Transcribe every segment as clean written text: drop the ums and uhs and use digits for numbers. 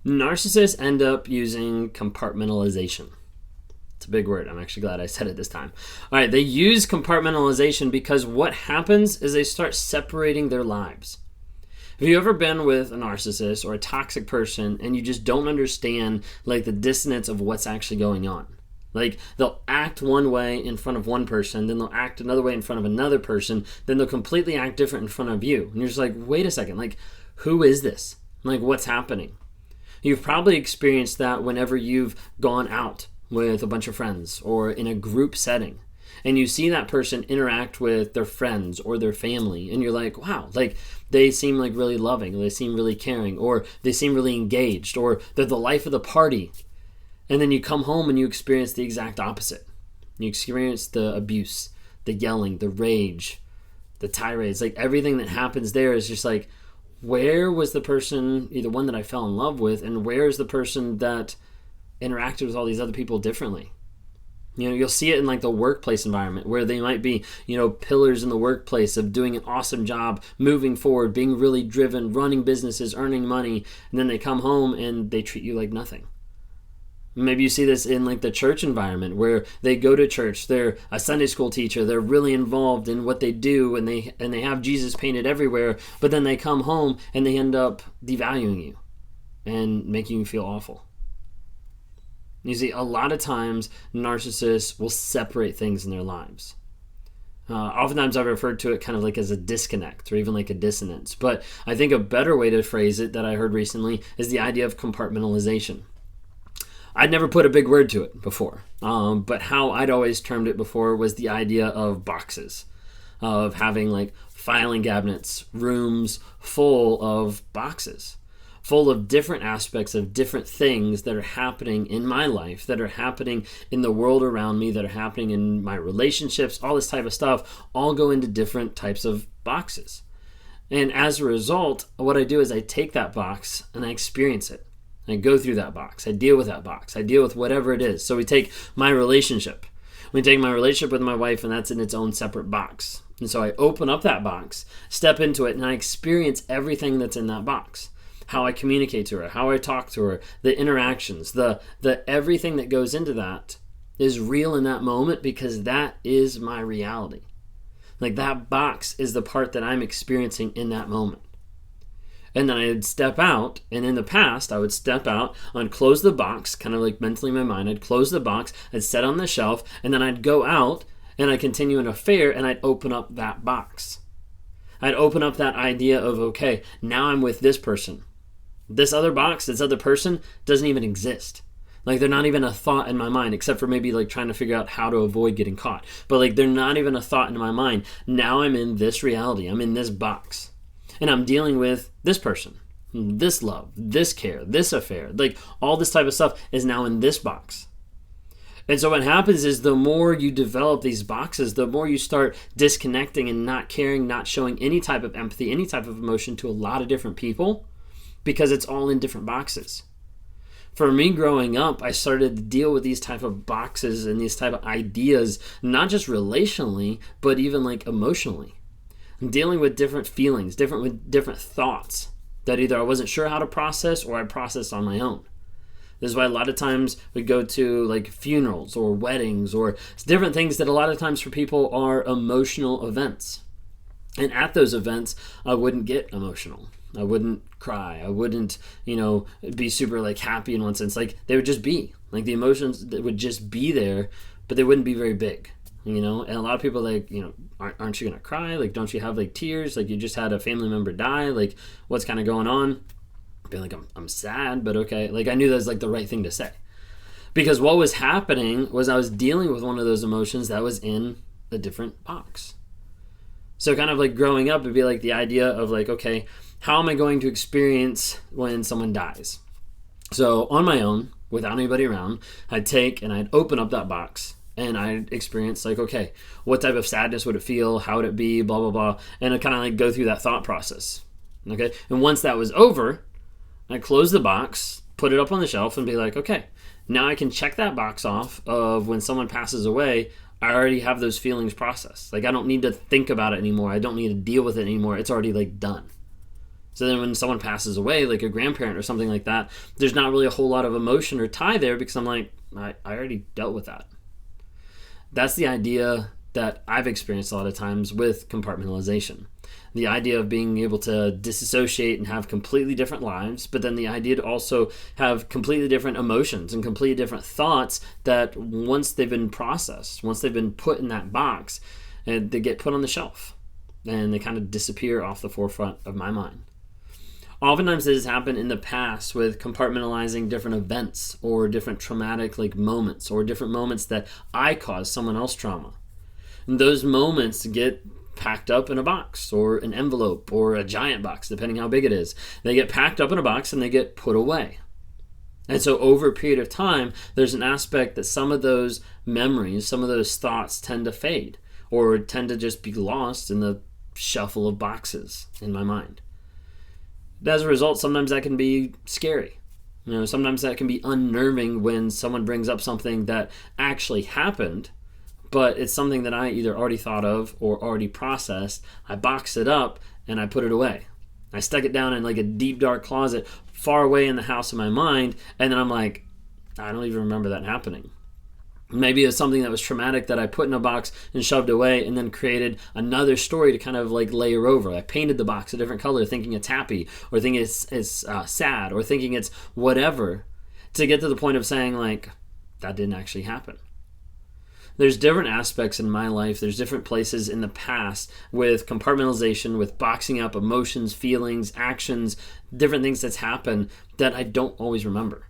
Narcissists end up using compartmentalization. It's a big word. I'm actually glad I said it this time. All right, they use compartmentalization because what happens is they start separating their lives. Have you ever been with a narcissist or a toxic person and you just don't understand like the dissonance of what's actually going on? Like they'll act one way in front of one person, then they'll act another way in front of another person, then they'll completely act different in front of you. And you're just like, wait a second, like who is this? Like what's happening? You've probably experienced that whenever you've gone out with a bunch of friends or in a group setting and you see that person interact with their friends or their family and you're like, wow, like they seem like really loving, they seem really caring, or they seem really engaged, or they're the life of the party. And then you come home and you experience the exact opposite. You experience the abuse, the yelling, the rage, the tirades, like everything that happens there is just like, where was the person, either one that I fell in love with, and where is the person that interacted with all these other people differently? You know, you'll see it in like the workplace environment where they might be, you know, pillars in the workplace of doing an awesome job, moving forward, being really driven, running businesses, earning money, and then they come home and they treat you like nothing. Maybe you see this in like the church environment where they go to church, they're a Sunday school teacher, they're really involved in what they do, and they have Jesus painted everywhere, but then they come home and they end up devaluing you and making you feel awful. You see, a lot of times narcissists will separate things in their lives. Oftentimes I've referred to it kind of like as a disconnect or even like a dissonance, but I think a better way to phrase it that I heard recently is the idea of compartmentalization. I'd never put a big word to it before, but how I'd always termed it before was the idea of boxes, of having like filing cabinets, rooms full of boxes, full of different aspects of different things that are happening in my life, that are happening in the world around me, that are happening in my relationships, all this type of stuff, all go into different types of boxes. And as a result, what I do is I take that box and I experience it. I go through that box. I deal with that box. I deal with whatever it is. So we take my relationship. We take my relationship with my wife, and that's in its own separate box. And so I open up that box, step into it, and I experience everything that's in that box. How I communicate to her, how I talk to her, the interactions, the everything that goes into that is real in that moment because that is my reality. Like that box is the part that I'm experiencing in that moment. And then I'd step out, and in the past, I would step out, I'd close the box, kind of like mentally in my mind, I'd close the box, I'd set on the shelf, and then I'd go out, and I'd continue an affair, and I'd open up that box. I'd open up that idea of, okay, now I'm with this person. This other box, this other person, doesn't even exist. Like, they're not even a thought in my mind, except for maybe, like, trying to figure out how to avoid getting caught. But, like, they're not even a thought in my mind. Now I'm in this reality. I'm in this box. And I'm dealing with this person, this love, this care, this affair. Like, all this type of stuff is now in this box. And so what happens is the more you develop these boxes, the more you start disconnecting and not caring, not showing any type of empathy, any type of emotion to a lot of different people because it's all in different boxes. For me growing up, I started to deal with these type of boxes and these type of ideas, not just relationally, but even like emotionally. Dealing with different feelings, different thoughts that either I wasn't sure how to process or I processed on my own. This is why a lot of times we go to like funerals or weddings or different things that a lot of times for people are emotional events. And at those events, I wouldn't get emotional. I wouldn't cry. I wouldn't, be super like happy in one sense. Like they would just be. Like the emotions that would just be there, but they wouldn't be very big. And a lot of people like, aren't you going to cry? Like, don't you have like tears? Like you just had a family member die? Like what's kind of going on? Be like, I'm sad, but okay. Like I knew that was like the right thing to say. Because what was happening was I was dealing with one of those emotions that was in a different box. So kind of like growing up, it'd be like the idea of like, okay, how am I going to experience when someone dies? So on my own, without anybody around, I'd take and I'd open up that box. And I experienced like, okay, what type of sadness would it feel? How would it be? Blah, blah, blah. And I kind of like go through that thought process. Okay. And once that was over, I close the box, put it up on the shelf and be like, okay, now I can check that box off of when someone passes away. I already have those feelings processed. Like I don't need to think about it anymore. I don't need to deal with it anymore. It's already like done. So then when someone passes away, like a grandparent or something like that, there's not really a whole lot of emotion or tie there because I'm like, I already dealt with that. That's the idea that I've experienced a lot of times with compartmentalization. The idea of being able to disassociate and have completely different lives, but then the idea to also have completely different emotions and completely different thoughts that once they've been processed, once they've been put in that box, and they get put on the shelf and they kind of disappear off the forefront of my mind. Oftentimes this has happened in the past with compartmentalizing different events or different traumatic moments or different moments that I caused someone else trauma. And those moments get packed up in a box or an envelope or a giant box, depending how big it is. They get packed up in a box and they get put away. And so over a period of time, there's an aspect that some of those memories, some of those thoughts tend to fade or tend to just be lost in the shuffle of boxes in my mind. As a result, sometimes that can be scary. Sometimes that can be unnerving when someone brings up something that actually happened, but it's something that I either already thought of or already processed. I box it up and I put it away. I stuck it down in a deep, dark closet far away in the house of my mind, and then I'm like, I don't even remember that happening. Maybe it's something that was traumatic that I put in a box and shoved away and then created another story to kind of layer over. I painted the box a different color thinking it's happy or thinking it's sad or thinking it's whatever to get to the point of saying that didn't actually happen. There's different aspects in my life. There's different places in the past with compartmentalization, with boxing up emotions, feelings, actions, different things that's happened that I don't always remember,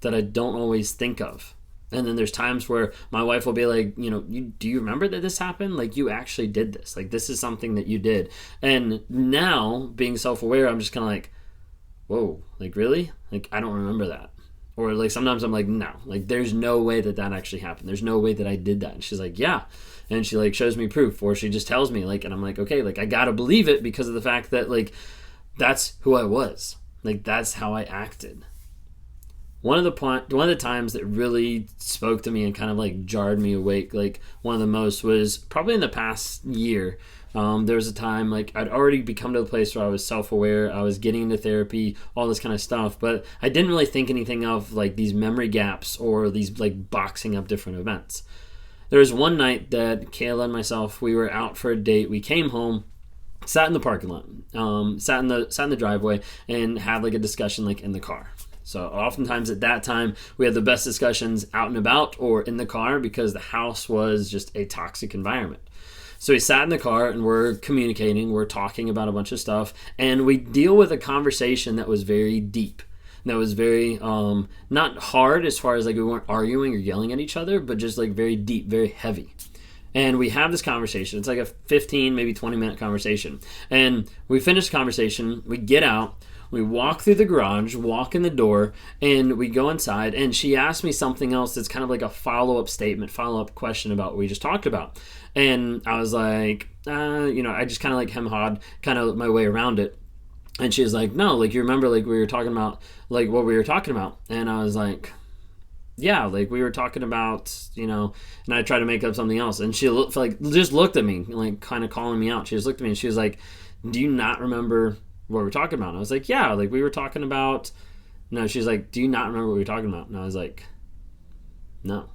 that I don't always think of. And then there's times where my wife will be like, do you remember that this happened? You actually did this. This is something that you did. And now, being self-aware, I'm just kind of like, whoa, really? I don't remember that. Or sometimes I'm like, no, there's no way that actually happened. There's no way that I did that. And she's like, yeah. And she shows me proof, or she just tells me and I'm like, okay, I gotta believe it because of the fact that that's who I was. That's how I acted. One of the times that really spoke to me and kind of jarred me awake, one of the most, was probably in the past year. There was a time I'd already become to the place where I was self-aware, I was getting into therapy, all this kind of stuff, but I didn't really think anything of these memory gaps or these boxing up different events. There was one night that Kayla and myself, we were out for a date. We came home, sat in the parking lot, sat in the driveway, and had a discussion in the car. So oftentimes at that time, we had the best discussions out and about or in the car because the house was just a toxic environment. So we sat in the car and we're communicating, we're talking about a bunch of stuff, and we deal with a conversation that was very deep. That was very, not hard as far as we weren't arguing or yelling at each other, but just very deep, very heavy. And we have this conversation. It's a 15, maybe 20-minute conversation. And we finish the conversation, we get out, we walk through the garage, walk in the door, and we go inside, and she asked me something else that's kind of a follow-up statement, follow-up question about what we just talked about. And I was like, I just kind of hem-hawed kind of my way around it. And she was like, no, you remember we were talking about, what we were talking about? And I was like, yeah, we were talking about, and I tried to make up something else. And she just looked at me, kind of calling me out. She just looked at me and she was like, do you not remember what we're talking about? And I was like, yeah, we were talking about, no, she's like, do you not remember what we were talking about? And I was like, no.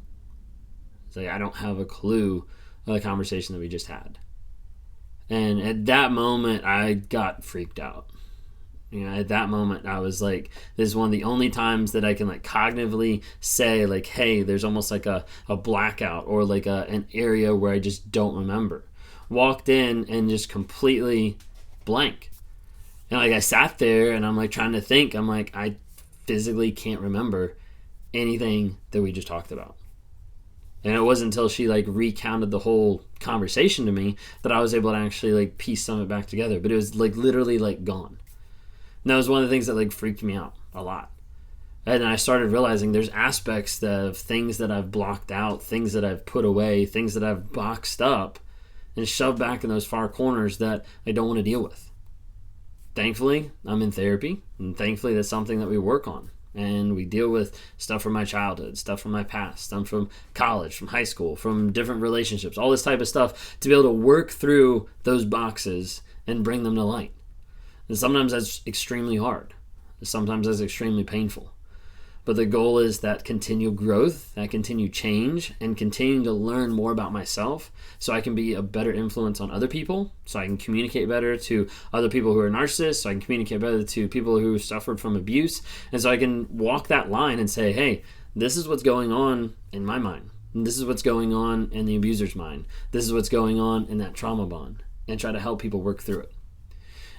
It's I don't have a clue of the conversation that we just had. And at that moment, I got freaked out. At that moment, I was this is one of the only times that I can cognitively say hey, there's almost a blackout or an area where I just don't remember. Walked in and just completely blank. And I sat there and I'm trying to think. I'm I physically can't remember anything that we just talked about. And it wasn't until she recounted the whole conversation to me that I was able to actually piece some of it back together. But it was literally gone. And that was one of the things that freaked me out a lot. And I started realizing there's aspects of things that I've blocked out, things that I've put away, things that I've boxed up and shoved back in those far corners that I don't want to deal with. Thankfully, I'm in therapy, and thankfully that's something that we work on. And we deal with stuff from my childhood, stuff from my past, stuff from college, from high school, from different relationships, all this type of stuff to be able to work through those boxes and bring them to light. And sometimes that's extremely hard. Sometimes that's extremely painful. But the goal is that continual growth, that continued change, and continuing to learn more about myself so I can be a better influence on other people, so I can communicate better to other people who are narcissists, so I can communicate better to people who suffered from abuse, and so I can walk that line and say, hey, this is what's going on in my mind. And this is what's going on in the abuser's mind. This is what's going on in that trauma bond, and try to help people work through it.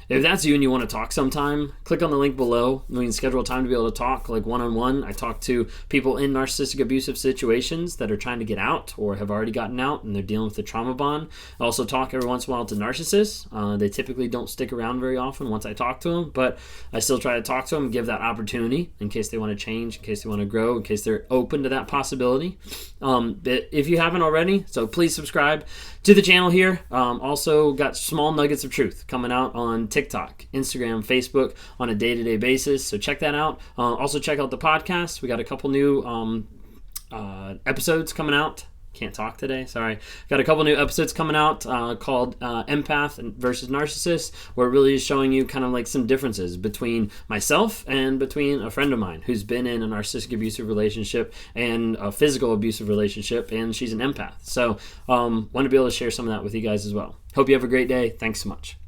If that's you and you want to talk sometime, click on the link below. We can schedule a time to be able to talk, like one-on-one. I talk to people in narcissistic abusive situations that are trying to get out or have already gotten out and they're dealing with the trauma bond. I also talk every once in a while to narcissists. They typically don't stick around very often once I talk to them, but I still try to talk to them and give that opportunity in case they want to change, in case they want to grow, in case they're open to that possibility. If you haven't already, so please subscribe to the channel here. Also got small nuggets of truth coming out on TikTok, Instagram, Facebook on a day-to-day basis. So check that out. Also check out the podcast. We got a couple new episodes coming out. Can't talk today, sorry. Got a couple new episodes coming out called Empath versus Narcissist, where it really is showing you kind of like some differences between myself and between a friend of mine who's been in a narcissistic abusive relationship and a physical abusive relationship, and she's an empath. So want to be able to share some of that with you guys as well. Hope you have a great day. Thanks so much.